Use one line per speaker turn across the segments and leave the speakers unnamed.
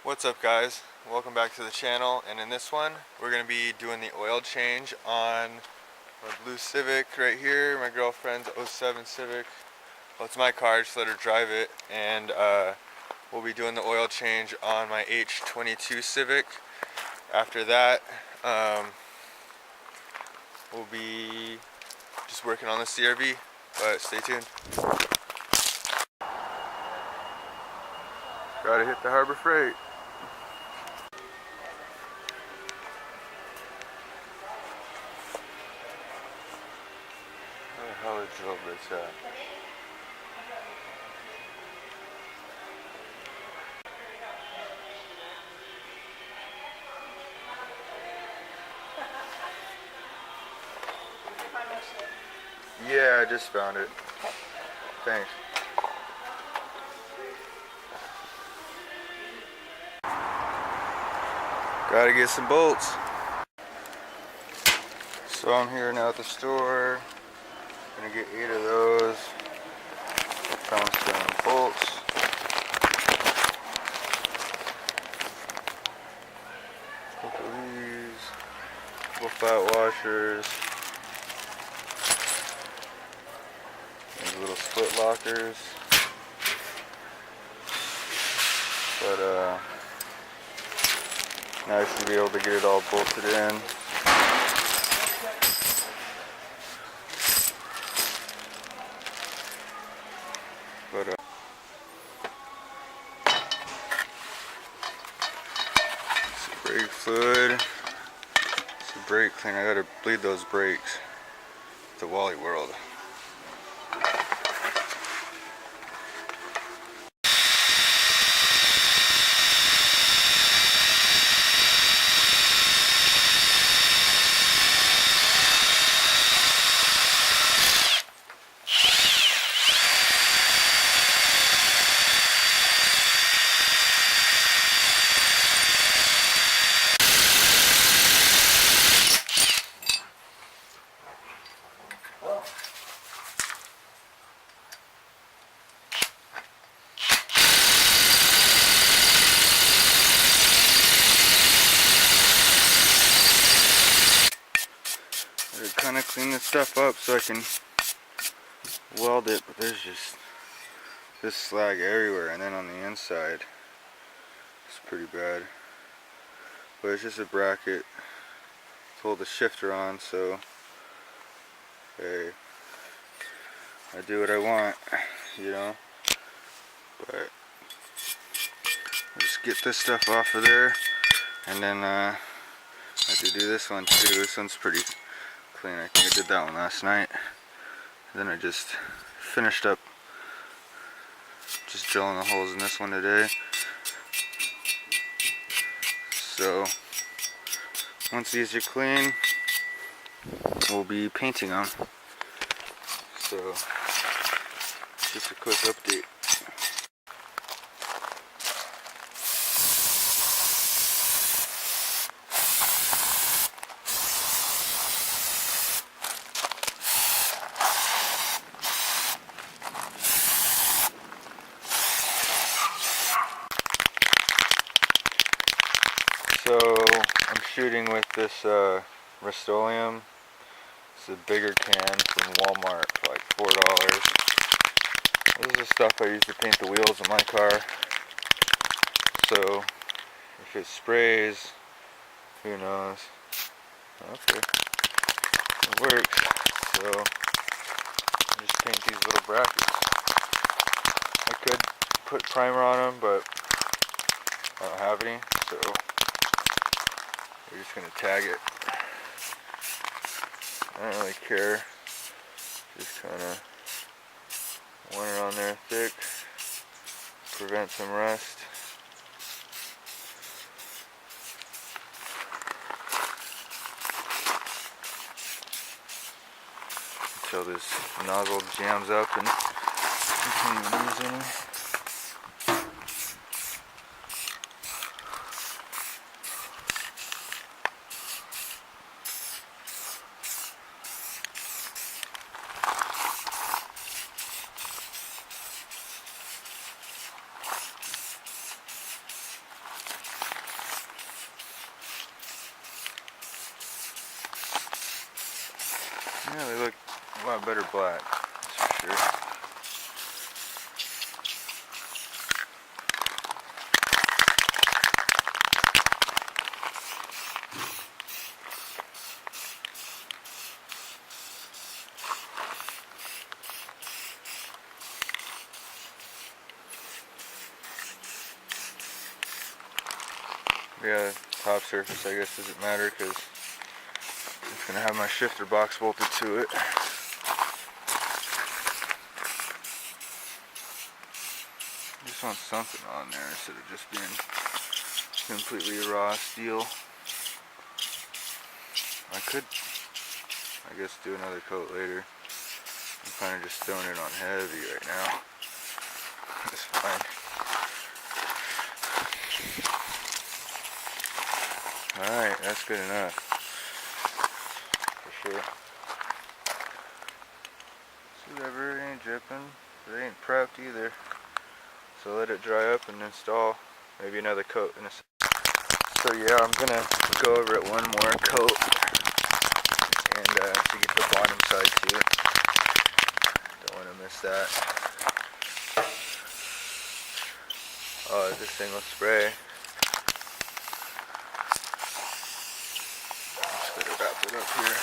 What's up, guys? Welcome back to the channel, and in this one we're going to be doing the oil change on my blue Civic right here, my girlfriend's '07 Civic. Well, it's my car, I just let her drive it, and we'll be doing the oil change on my H22 Civic. After that, we'll be just working on the CRV, but stay tuned. Gotta hit the Harbor Freight. Where the hell is drill bits at? Yeah, I just found it. Thanks. Gotta get some bolts. So I'm here now at the store. Gonna get 8 of those. Found some bolts. Couple of these. Couple fat washers. These little split lockers. But now I should be able to get it all bolted in. But some brake fluid, some brake cleaner. I gotta bleed those brakes. It's a Wally World. Kind of clean this stuff up so I can weld it, but there's just this slag everywhere, and then on the inside it's pretty bad. But it's just a bracket to hold the shifter on, so hey, I do what I want, you know. But I'll just get this stuff off of there, and then I have to do this one too. This one's pretty clean. I think I did that one last night. And then I just finished up just drilling the holes in this one today. So once these are clean, we'll be painting them. So just a quick update. So I'm shooting with this Rust-Oleum. It's a bigger can from Walmart for like $4. This is the stuff I use to paint the wheels of my car. So if it sprays, who knows? Okay, it works. So I just paint these little brackets. I could put primer on them, but I don't have any, so we're just gonna tag it. I don't really care. Just kinda want it on there thick. Prevent some rust. Until this nozzle jams up and you can't even use any. A lot better black, that's for sure. Yeah, top surface I guess doesn't matter because it's going to have my shifter box bolted to it. Just want something on there instead of just being completely raw steel. I could, I guess, do another coat later. I'm kind of just throwing it on heavy right now. It's fine. Alright, that's good enough. For sure. See, whatever, it ain't dripping. It ain't prepped either. So let it dry up and install maybe another coat in a second. So yeah, I'm gonna go over it one more coat and to get the bottom side too. Don't want to miss that. Oh, this thing will spray. Just gotta wrap it up here.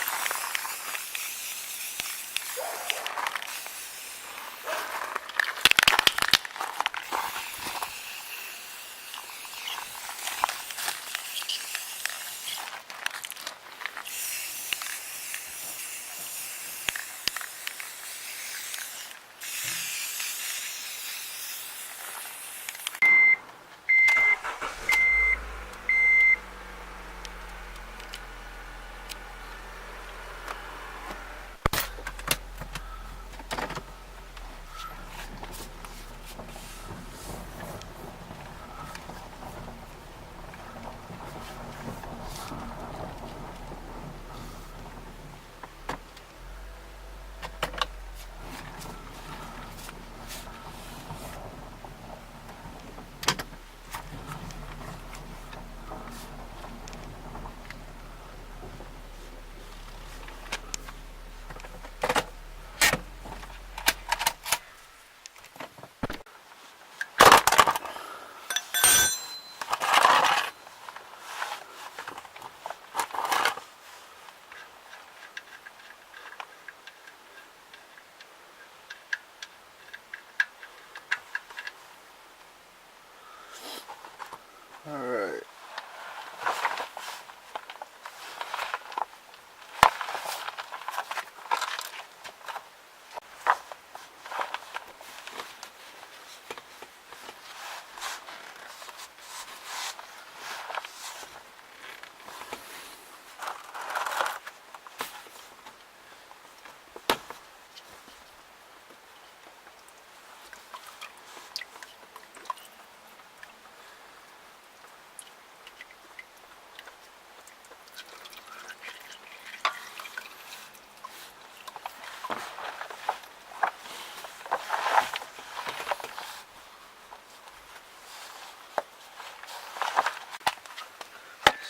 Alright.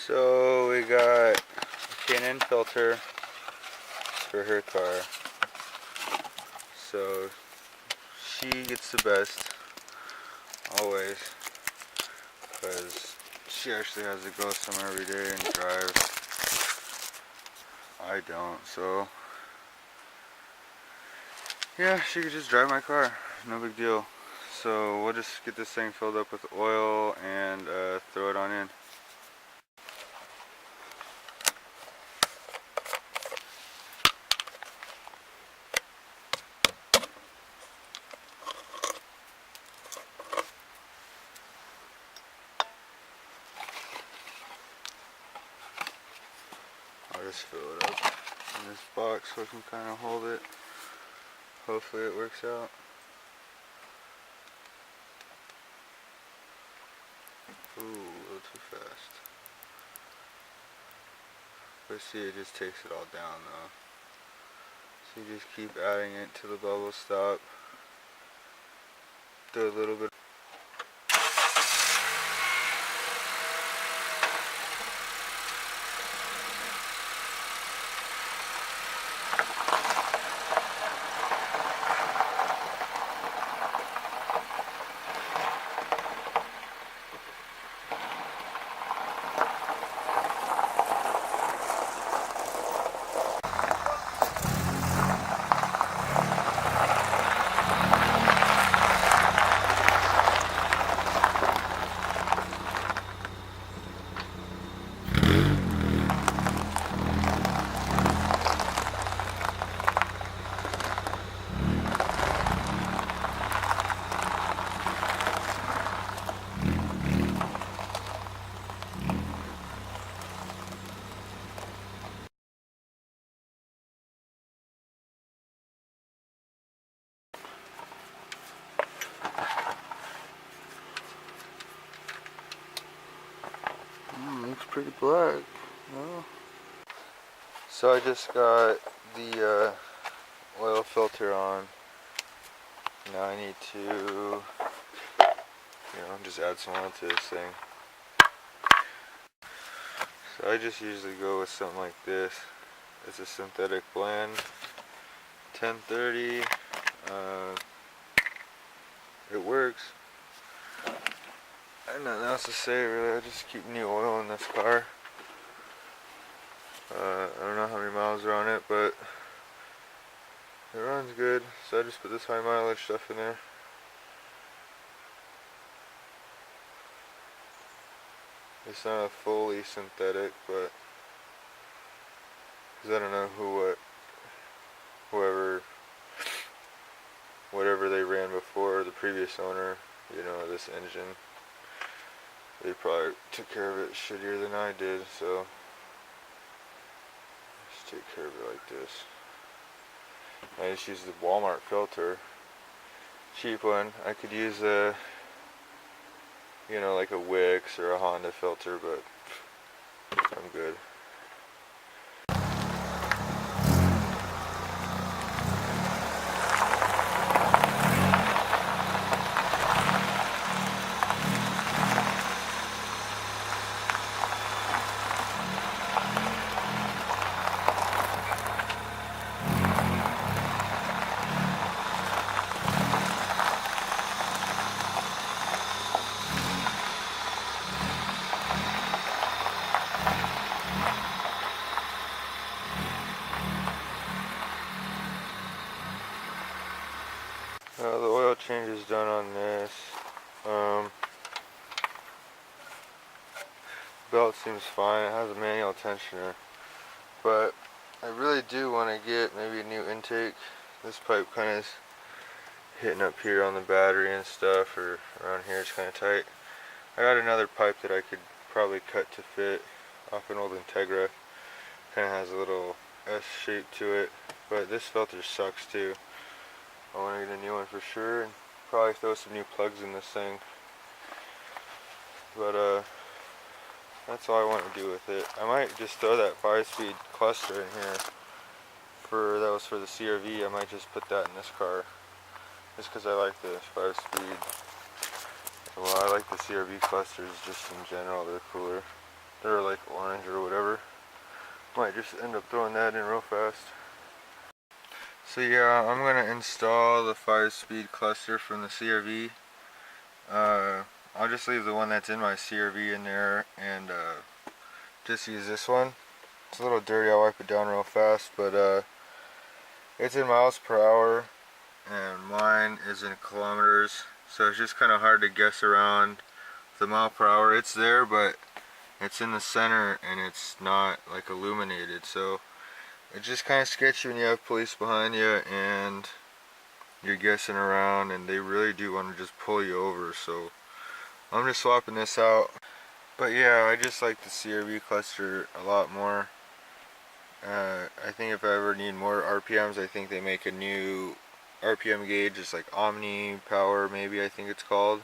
So we got a K&N filter for her car. So she gets the best always because she actually has to go somewhere every day and drive. I don't, so yeah, she could just drive my car, no big deal. So we'll just get this thing filled up with oil and throw it on in. I'll just fill it up in this box so I can kind of hold it. Hopefully it works out. Ooh, a little too fast. But see, it just takes it all down though. So you just keep adding it till the bubbles stop. Do a little bit. pretty black. No. So I just got the oil filter on. Now I need to, just add some oil to this thing. So I just usually go with something like this. It's a synthetic blend, 1030. It works. I have nothing else to say really. I just keep new oil in this car. I don't know how many miles are on it, but it runs good. So I just put this high mileage stuff in there. It's not a fully synthetic, but because I don't know whatever they ran before, the previous owner, this engine, they probably took care of it shittier than I did, so just take care of it like this. I just use the Walmart filter, cheap one. I could use like a Wix or a Honda filter, but I'm good. The oil change is done on this. Belt seems fine. It has a manual tensioner, but I really do want to get maybe a new intake. This pipe kind of is hitting up here on the battery and stuff, or around here it's kind of tight. I got another pipe that I could probably cut to fit off an old Integra. Kind of has a little S shape to it, but this filter sucks too. I want to get a new one for sure, and probably throw some new plugs in this thing. But that's all I want to do with it. I might just throw that 5-speed cluster in here. That was for the CRV. I might just put that in this car, just because I like the 5-speed. Well, I like the CRV clusters just in general. They're cooler. They're like orange or whatever. Might just end up throwing that in real fast. So yeah, I'm going to install the 5-speed cluster from the CRV. I'll just leave the one that's in my CRV in there and just use this one. It's a little dirty, I'll wipe it down real fast, but it's in miles per hour and mine is in kilometers, so it's just kind of hard to guess around the mile per hour. It's there, but it's in the center and it's not like illuminated, so it's just kind of sketchy when you have police behind you and you're guessing around and they really do want to just pull you over. So I'm just swapping this out. But yeah, I just like the CRV cluster a lot more. I think if I ever need more RPMs, I think they make a new RPM gauge. It's like Omni Power, maybe I think it's called,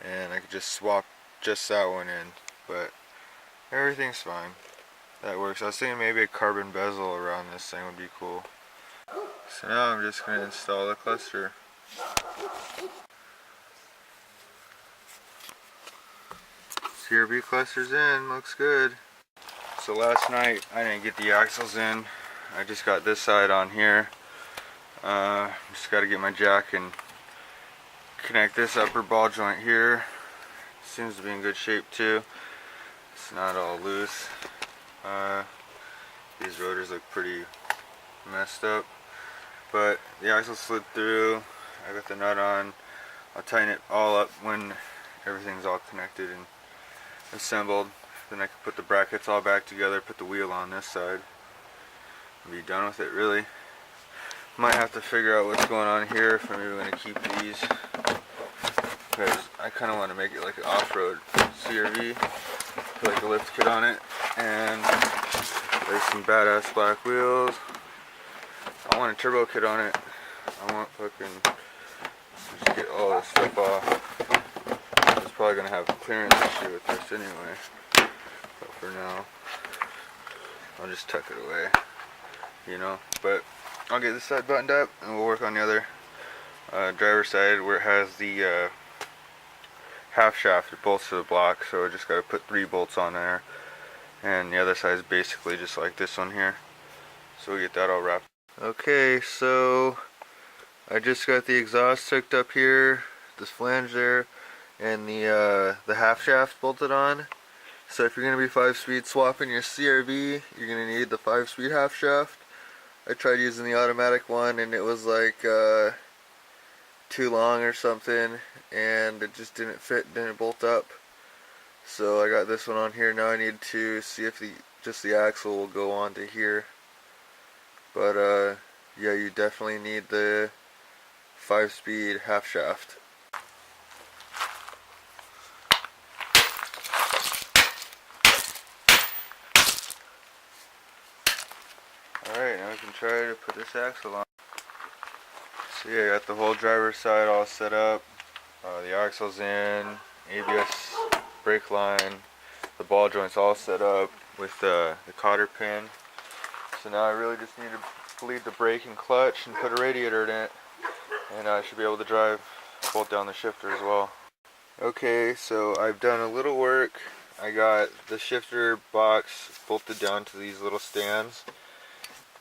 and I could just swap just that one in, but everything's fine. That works. I was thinking maybe a carbon bezel around this thing would be cool. So now I'm just going to install the cluster. CRV cluster's in, looks good. So last night I didn't get the axles in. I just got this side on here. Just got to get my jack and connect this upper ball joint here. Seems to be in good shape too. It's not all loose. These rotors look pretty messed up, but the axle slid through. I got the nut on. I'll tighten it all up when everything's all connected and assembled. Then I can put the brackets all back together, put the wheel on this side, and be done with it really. Might have to figure out what's going on here, if I'm even going to keep these, because I kind of want to make it like an off-road CRV. Put like a lift kit on it, and there's some badass black wheels. I want a turbo kit on it. I want fucking just get all this stuff off. I was probably gonna have a clearance issue with this anyway. But for now. I'll just tuck it away, you know. But I'll get this side buttoned up and we'll work on the other driver's side where it has the half shaft. It bolts to the block, so I just got to put 3 bolts on there. And the other side is basically just like this one here. So we'll get that all wrapped. Okay, so I just got the exhaust hooked up here, this flange there, and the half shaft bolted on. So if you're going to be 5-speed swapping your CRV, you're going to need the 5-speed half shaft. I tried using the automatic one and it was like too long or something, and it just didn't fit, didn't bolt up. So I got this one on here. Now I need to see if just the axle will go onto here. But yeah, you definitely need the 5-speed half shaft. Alright, now we can try to put this axle on. So yeah, I got the whole driver's side all set up. The axle's in, ABS brake line, the ball joints all set up with the cotter pin. So now I really just need to bleed the brake and clutch and put a radiator in it, and I should be able to bolt down the shifter as well. Okay, so I've done a little work. I got the shifter box bolted down to these little stands,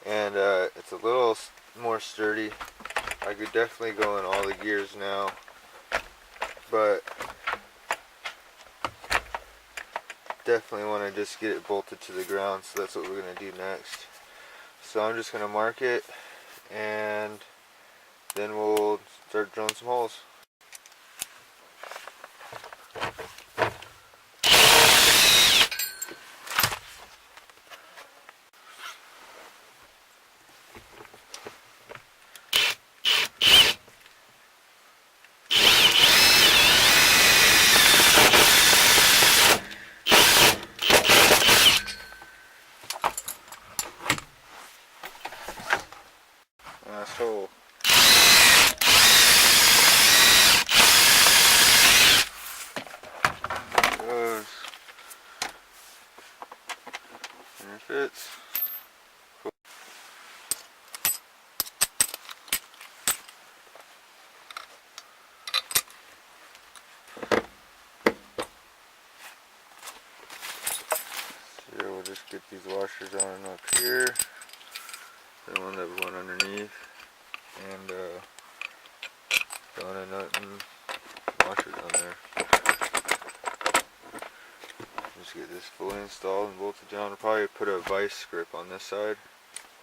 and it's a little more sturdy. I could definitely go in all the gears now, but definitely want to just get it bolted to the ground, so that's what we're going to do next. So I'm just going to mark it, and then we'll start drilling some holes. Hole. Goes. And it fits. Cool. So we'll just get these washers on up here. The one that went underneath, and throwing a nut and washers on there. Just get this fully installed and bolted down. I'll probably put a vice grip on this side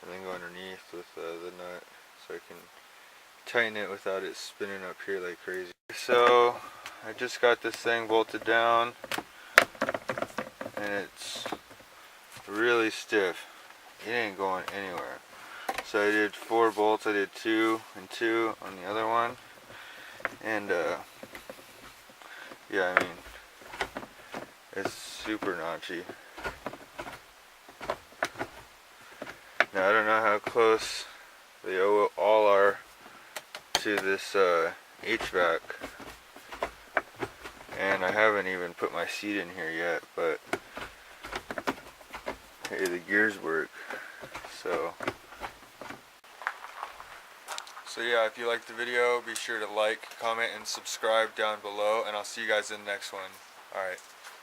and then go underneath with the nut so I can tighten it without it spinning up here like crazy. So I just got this thing bolted down and it's really stiff. It ain't going anywhere. So I did 4 bolts. I did 2 and 2 on the other one, and yeah, I mean, it's super notchy. Now I don't know how close they all are to this HVAC, and I haven't even put my seat in here yet, but hey, the gears work. So yeah, if you liked the video, be sure to like, comment, and subscribe down below, and I'll see you guys in the next one. Alright,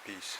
peace.